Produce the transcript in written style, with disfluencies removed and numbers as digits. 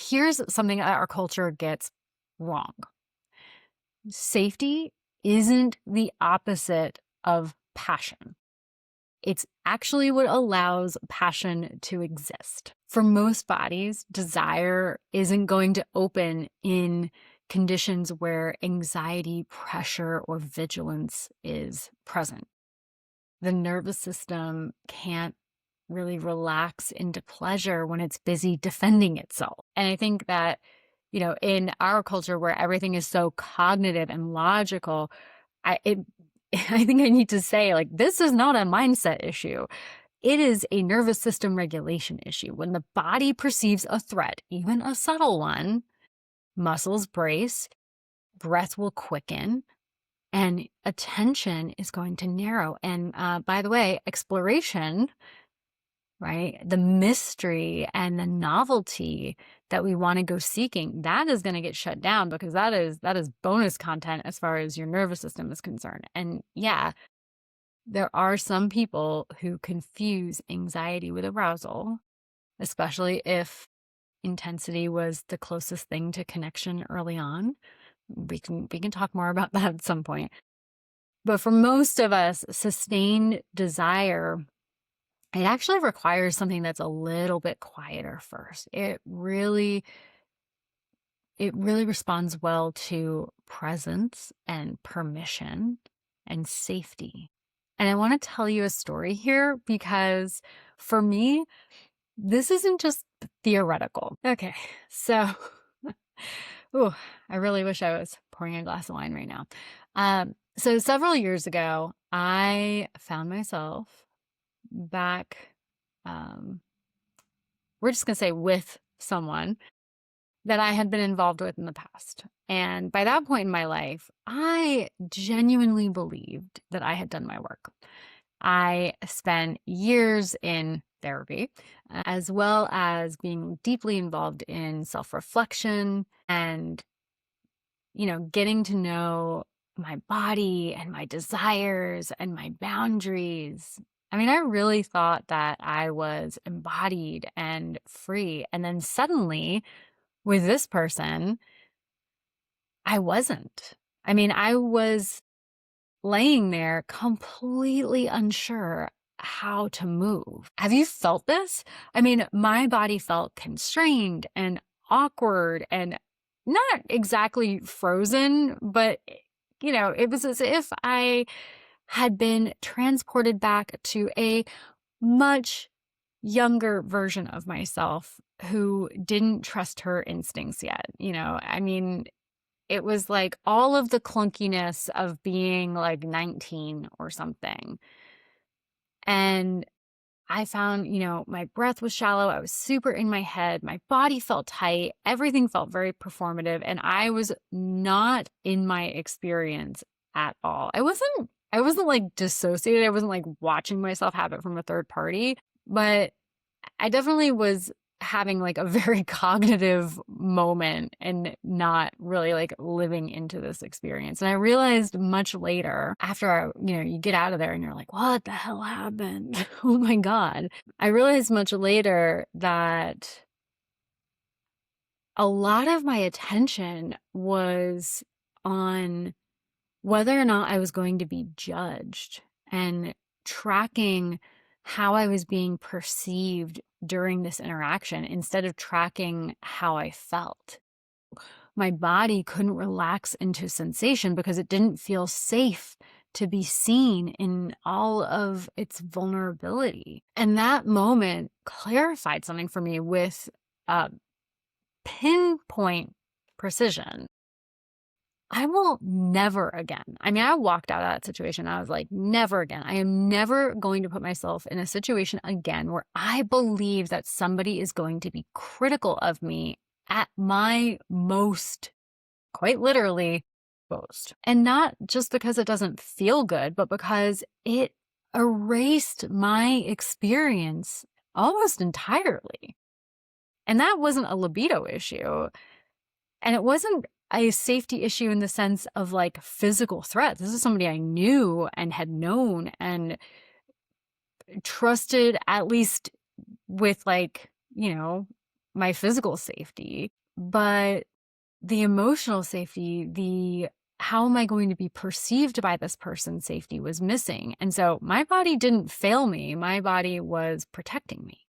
here's something that our culture gets wrong. Safety isn't the opposite of passion. It's actually what allows passion to exist. For most bodies, desire isn't going to open in conditions where anxiety, pressure, or vigilance is present. The nervous system can't really relax into pleasure when it's busy defending itself. And I think that, in our culture where everything is so cognitive and logical, I think I need to say, like, this is not a mindset issue. It is a nervous system regulation issue. When the body perceives a threat, even a subtle one, muscles brace, breath will quicken, and attention is going to narrow. And by the way, exploration, right? The mystery and the novelty that we want to go seeking, that is going to get shut down because that is bonus content as far as your nervous system is concerned. And yeah, there are some people who confuse anxiety with arousal, especially if intensity was the closest thing to connection early on. We can talk more about that at some point. But for most of us, sustained desire, it actually requires something that's a little bit quieter first. It really responds well to presence and permission and safety. And I want to tell you a story here because for me, this isn't just theoretical. Okay, so I really wish I was pouring a glass of wine right now. So several years ago, I found myself back, we're just going to say with someone that I had been involved with in the past. And by that point in my life, I genuinely believed that I had done my work. I spent years in therapy, as well as being deeply involved in self-reflection and, getting to know my body and my desires and my boundaries. I mean, I really thought that I was embodied and free. And then suddenly, with this person, I wasn't. I mean, I was laying there completely unsure how to move. Have you felt this? I mean, my body felt constrained and awkward and not exactly frozen, but, it was as if I had been transported back to a much younger version of myself who didn't trust her instincts yet. I mean, it was like all of the clunkiness of being like 19 or something. And I found, my breath was shallow. I was super in my head. My body felt tight. Everything felt very performative. And I was not in my experience at all. I wasn't like dissociated. I wasn't like watching myself have it from a third party, but I definitely was having like a very cognitive moment and not really like living into this experience. And I realized much later after, you get out of there and you're like, what the hell happened? Oh my God. I realized much later that a lot of my attention was on whether or not I was going to be judged and tracking how I was being perceived during this interaction instead of tracking how I felt. My body couldn't relax into sensation because it didn't feel safe to be seen in all of its vulnerability. And that moment clarified something for me with pinpoint precision. I will never again. I mean, I walked out of that situation. I was like, never again. I am never going to put myself in a situation again where I believe that somebody is going to be critical of me at my most, quite literally, most. And not just because it doesn't feel good, but because it erased my experience almost entirely. And that wasn't a libido issue. And it wasn't a safety issue in the sense of like physical threat. This is somebody I knew and had known and trusted, at least with like, my physical safety, but the emotional safety, the how am I going to be perceived by this person's safety was missing. And so my body didn't fail me. My body was protecting me.